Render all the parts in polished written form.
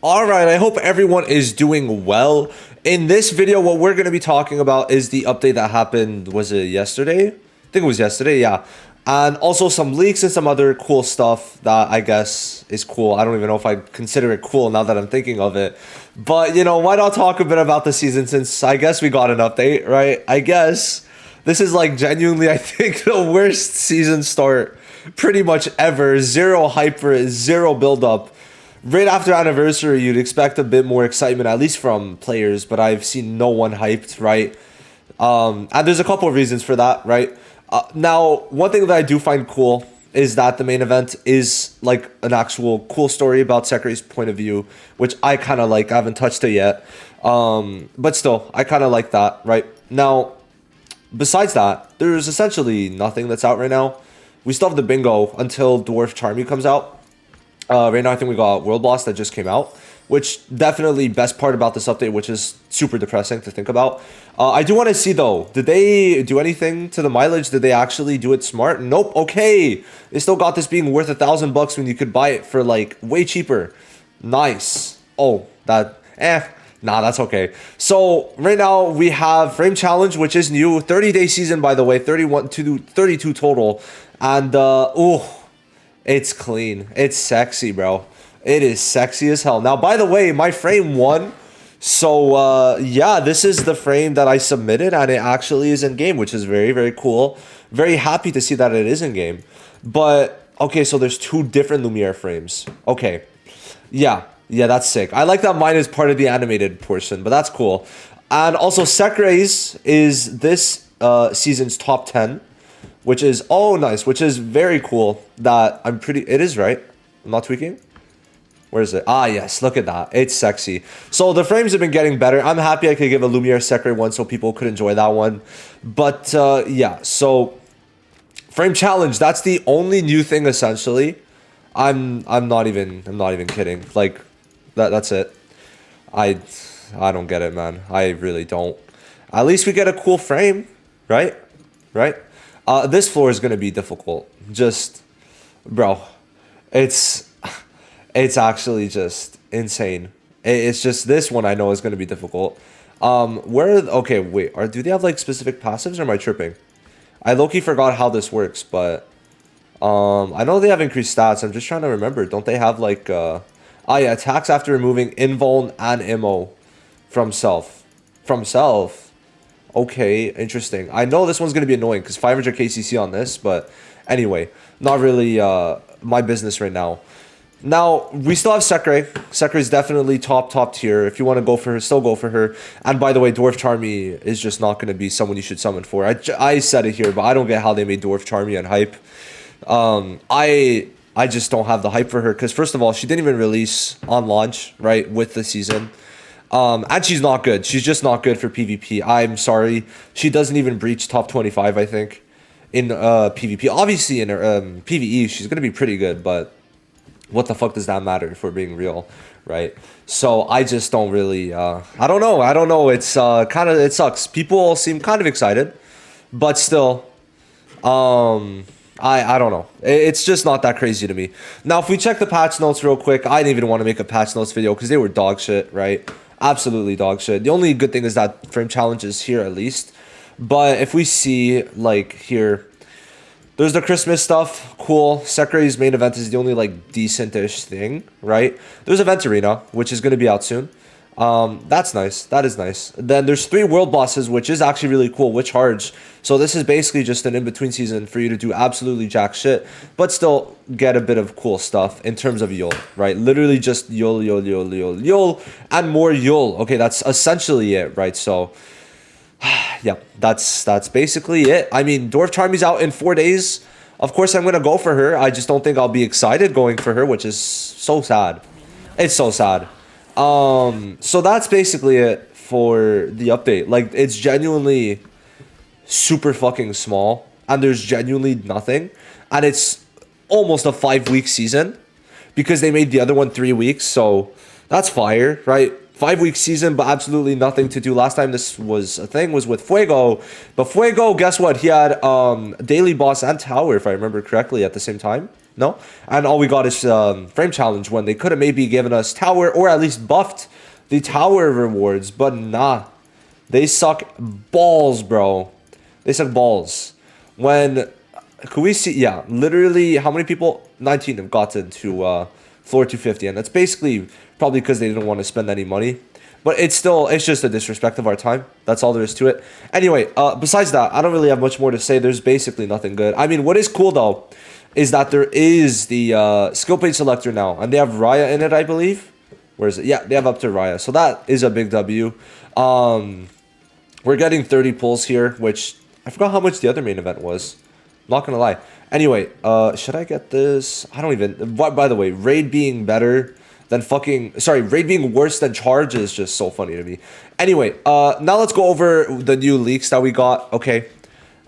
Alright, I hope everyone is doing well. In this video, what we're going to be talking about is the update that happened, was it yesterday? I think it was yesterday, yeah. And also some leaks and some other cool stuff that I guess is cool. I don't even know if I consider it cool now that I'm thinking of it. But, you know, why not talk a bit about the season since I guess we got an update, right? I guess this is like genuinely, I think, the worst season start pretty much ever. Zero hype for it, zero build up. Right after anniversary, you'd expect a bit more excitement, at least from players, but I've seen no one hyped, right? And there's a couple of reasons for that, right? Now, one thing that I do find cool is that the main event is like an actual cool story about Sekurai's point of view, which I kind of like. I haven't touched it yet. But still, I kind of like that, right? Now, besides that, there's essentially nothing that's out right now. We still have the bingo until Dwarf Charmy comes out. Right now, I think we got World Boss that just came out, which definitely best part about this update, which is super depressing to think about. I do want to see, though, did they do anything to the mileage? Did they actually do it smart? Nope. Okay. They still got this being worth $1,000 when you could buy it for, like, way cheaper. Nice. Oh, nah, that's okay. So, right now, we have Frame Challenge, which is new. 30-day season, by the way. 31 to 32 total. And, it's clean. It's sexy, bro. It is sexy as hell. Now, by the way, my frame won. So, yeah, this is the frame that I submitted, and it actually is in-game, which is very, very cool. Very happy to see that it is in-game. But, okay, so there's two different Lumiere frames. Okay. Yeah, that's sick. I like that mine is part of the animated portion, but that's cool. And also, Sekurai's is this season's top 10. Which is, oh, nice, which is very cool that it is, right? I'm not tweaking? Where is it? Ah, yes, look at that. It's sexy. So the frames have been getting better. I'm happy I could give a Lumiere Sekurai one so people could enjoy that one. But, yeah, so Frame Challenge, that's the only new thing, essentially. I'm not even kidding. Like, that's it. I don't get it, man. I really don't. At least we get a cool frame, right? Right? This floor is going to be difficult. Just, bro, it's actually just insane. It's just this one I know is going to be difficult. Okay, wait, do they have like specific passives or am I tripping? I low-key forgot how this works, but, I know they have increased stats. I'm just trying to remember. Don't they have like, yeah, attacks after removing invuln and immo from self. Okay, interesting. I know this one's going to be annoying because 500 KCC on this, but anyway, not really my business right now. Now, we still have Sekurai. Sekurai is definitely top tier. If you want to go for her, still go for her. And by the way, Dwarf Charmy is just not going to be someone you should summon for. I said it here, but I don't get how they made Dwarf Charmy and hype. I just don't have the hype for her because, first of all, she didn't even release on launch, right, with the season. And she's not good. She's just not good for PvP. I'm sorry. She doesn't even breach top 25, I think, in PvP. Obviously, in her PvE, she's going to be pretty good, but what the fuck does that matter if we're being real, right? So I just don't really, I don't know. It's it sucks. People seem kind of excited, but still, I don't know. It's just not that crazy to me. Now, if we check the patch notes real quick, I didn't even want to make a patch notes video because they were dog shit, right? Absolutely dog shit. The only good thing is that Frame Challenge is here at least. But if we see, like, here, there's the Christmas stuff. Cool. Sekurai's main event is the only, like, decent-ish thing, right? There's Event Arena, which is going to be out soon. That's nice. That is nice. Then there's 3 world bosses, which is actually really cool, with charge. So this is basically just an in-between season for you to do absolutely jack shit, but still get a bit of cool stuff in terms of Yule, right? Literally just Yule, and more Yule. Okay, that's essentially it, right? So, yeah, that's basically it. I mean, Dwarf Charmy's out in 4 days. Of course, I'm going to go for her. I just don't think I'll be excited going for her, which is so sad. It's so sad. So that's basically it for the update. Like, it's genuinely super fucking small, and there's genuinely nothing, and it's almost a 5-week season because they made the other one 3 weeks, so that's fire, right? 5-week season, but absolutely nothing to do. Last time this was a thing was with Fuego, but Fuego, guess what? He had daily boss and tower, if I remember correctly, at the same time. No? And all we got is frame challenge when they could have maybe given us tower or at least buffed the tower rewards, but nah. They suck balls, bro. They suck balls. When could we see? Yeah, literally, how many people? 19 have gotten to floor 250, and that's basically probably because they didn't want to spend any money. But it's just a disrespect of our time. That's all there is to it. Anyway, besides that, I don't really have much more to say. There's basically nothing good. I mean, what is cool though, is that there is the skill page selector now, and they have Raya in it, I believe. Where is it? Yeah, they have up to Raya, so that is a big W. We're getting 30 pulls here, which I forgot how much the other main event was. I'm not gonna lie. Anyway, should I get this? I don't even. By the way, raid being better than raid being worse than charge is just so funny to me. Anyway, now let's go over the new leaks that we got. Okay,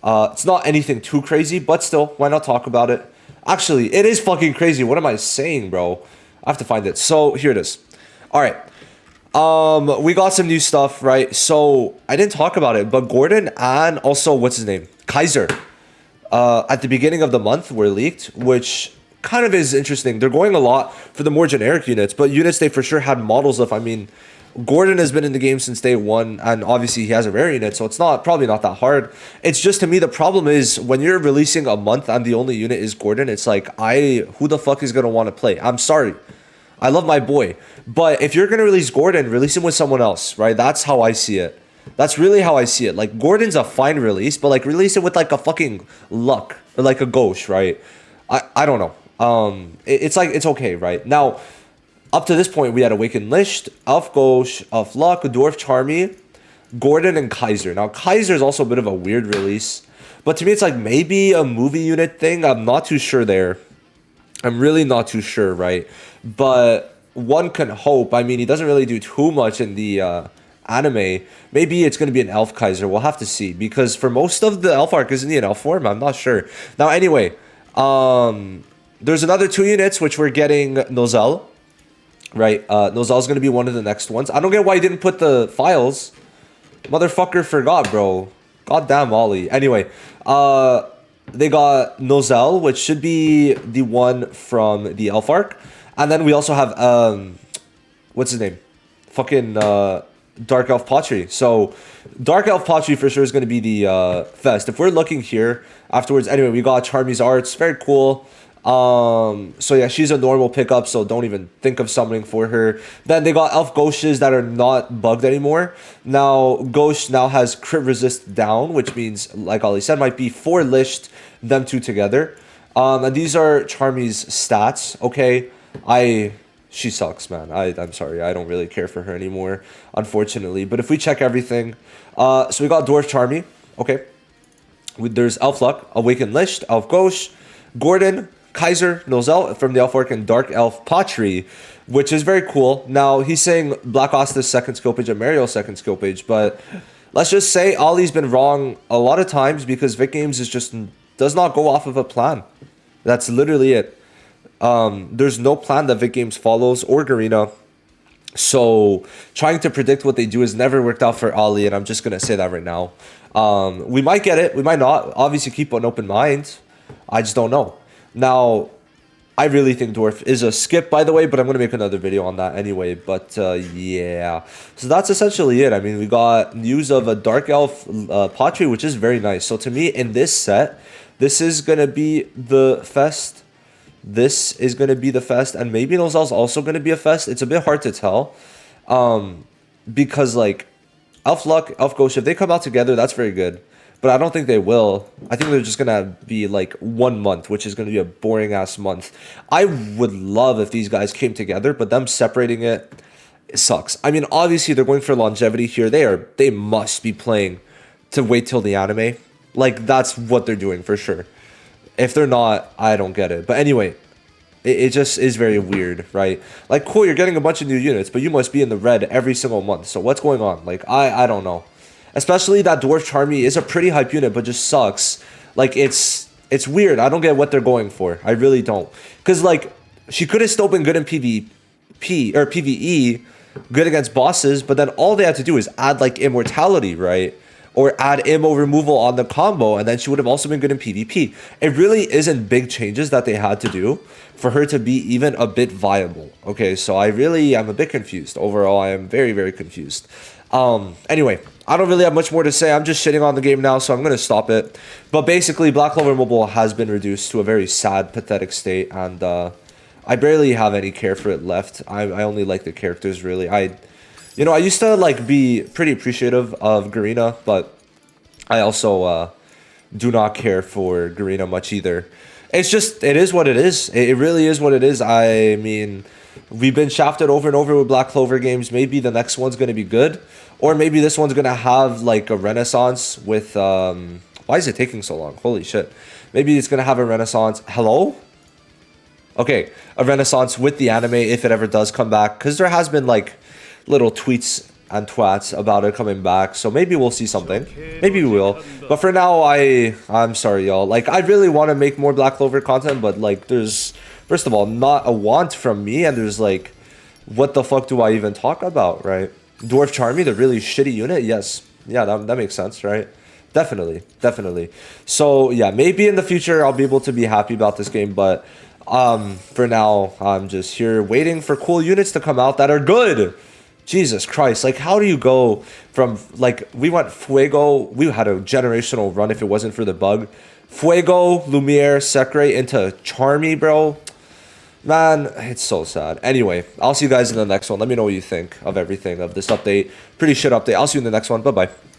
it's not anything too crazy, but still, why not talk about it? Actually, it is fucking crazy. What am I saying, bro? I have to find it. So here it is. All right. We got some new stuff, right? So I didn't talk about it, but Gordon and also what's his name, Kaiser, at the beginning of the month were leaked, which kind of is interesting. They're going a lot for the more generic units, but units they for sure had models of. I mean, Gordon has been in the game since day one, and obviously he has a rare unit, so it's probably not that hard. It's just, to me, the problem is when you're releasing a month and the only unit is Gordon, it's like, who the fuck is gonna want to play? I'm sorry. I love my boy. But if you're going to release Gordon, release him with someone else, right? That's how I see it. That's really how I see it. Like, Gordon's a fine release, but, like, release it with, like, a fucking Luck or, like, a Ghost, right? I don't know. It's, like, it's okay, right? Now, up to this point, we had Awakened Lich, Elf Ghost, Elf Luck, Dwarf Charmy, Gordon, and Kaiser. Now, Kaiser is also a bit of a weird release. But to me, it's, like, maybe a movie unit thing. I'm not too sure there. I'm really not too sure, right? But one can hope. I mean, he doesn't really do too much in the anime. Maybe it's going to be an Elf Kaiser. We'll have to see. Because for most of the Elf arc, isn't he an Elf form? I'm not sure. Now, anyway, there's another 2 units, which we're getting Nozel. Right? Nozel's going to be one of the next ones. I don't get why he didn't put the files. Motherfucker forgot, bro. Goddamn Ollie. Anyway, they got Nozel, which should be the one from the Elf arc. And then we also have, what's his name? Fucking Dark Elf Pottery. So, Dark Elf Pottery for sure is going to be the fest. If we're looking here afterwards, anyway, we got Charmy's Arts. Very cool. So yeah, she's a normal pickup, so don't even think of summoning for her. Then they got Elf Ghosts that are not bugged anymore. Now, Ghost now has crit resist down, which means, like Ollie said, might be 4 lished, them 2 together. And these are Charmy's stats, okay? She sucks, man. I'm sorry, I don't really care for her anymore, unfortunately. But if we check everything, so we got Dwarf Charmy, okay? There's Elf Luck, Awakened Lich, Elf Ghost, Gordon, Kaiser, Nozel from the Elf Arc, and Dark Elf Pottery, which is very cool. Now, he's saying Black Osta's second skill page and Mario's second skill page, but let's just say Ollie's been wrong a lot of times because Vic Games does not go off of a plan. That's literally it. There's no plan that Vic Games follows or Garena. So trying to predict what they do has never worked out for Ollie, and I'm just going to say that right now. We might get it. We might not. Obviously, keep an open mind. I just don't know. Now, I really think Dwarf is a skip, by the way, but I'm going to make another video on that anyway. But, yeah. So that's essentially it. I mean, we got news of a Dark Elf Pottery, which is very nice. So to me, in this set, this is going to be the fest. This is going to be the fest. And maybe Nozel's also going to be a fest. It's a bit hard to tell. Because, like, Elf Luck, Elf Ghost, if they come out together, that's very good. But I don't think they will. I think they're just going to be like 1 month, which is going to be a boring ass month. I would love if these guys came together, but them separating it sucks. I mean, obviously they're going for longevity here. They must be playing to wait till the anime. Like, that's what they're doing for sure. If they're not, I don't get it. But anyway, it just is very weird, right? Like, cool, you're getting a bunch of new units, but you must be in the red every single month. So what's going on? Like, I don't know. Especially that Dwarf Charmy is a pretty hype unit, but just sucks. Like, it's weird. I don't get what they're going for. I really don't. Because, like, she could have still been good in PvP, or PvE, good against bosses, but then all they had to do is add, like, immortality, right? or add ammo removal on the combo, and then she would have also been good in PvP. It really isn't big changes that they had to do for her to be even a bit viable. Okay, so I really am a bit confused. Overall, I am very, very confused. Anyway, I don't really have much more to say. I'm just shitting on the game now, so I'm going to stop it. But basically, Black Clover Mobile has been reduced to a very sad, pathetic state, and I barely have any care for it left. I only like the characters, really. I used to like be pretty appreciative of Garena, but I also do not care for Garena much either. It's just, it is what it is. It really is what it is. I mean, we've been shafted over and over with Black Clover games. Maybe the next one's going to be good, or maybe this one's going to have like a renaissance with, why is it taking so long? Holy shit. Maybe it's going to have a renaissance. Hello? Okay, a renaissance with the anime if it ever does come back, because there has been like little tweets and twats about it coming back, so maybe we'll see something. Maybe we will. But for now, I'm sorry, y'all. Like, I really want to make more Black Clover content, but like, there's, first of all, not a want from me, and there's like, what the fuck do I even talk about, right? Dwarf Charmy, the really shitty unit? Yes. Yeah, that makes sense, right? Definitely, definitely. So yeah, maybe in the future I'll be able to be happy about this game, but for now, I'm just here waiting for cool units to come out that are good. Jesus Christ, like, how do you go from, like, we went Fuego, we had a generational run if it wasn't for the bug. Fuego, Lumiere, Secre into Charmy, bro. Man, it's so sad. Anyway, I'll see you guys in the next one. Let me know what you think of everything, of this update. Pretty shit update. I'll see you in the next one. Bye-bye.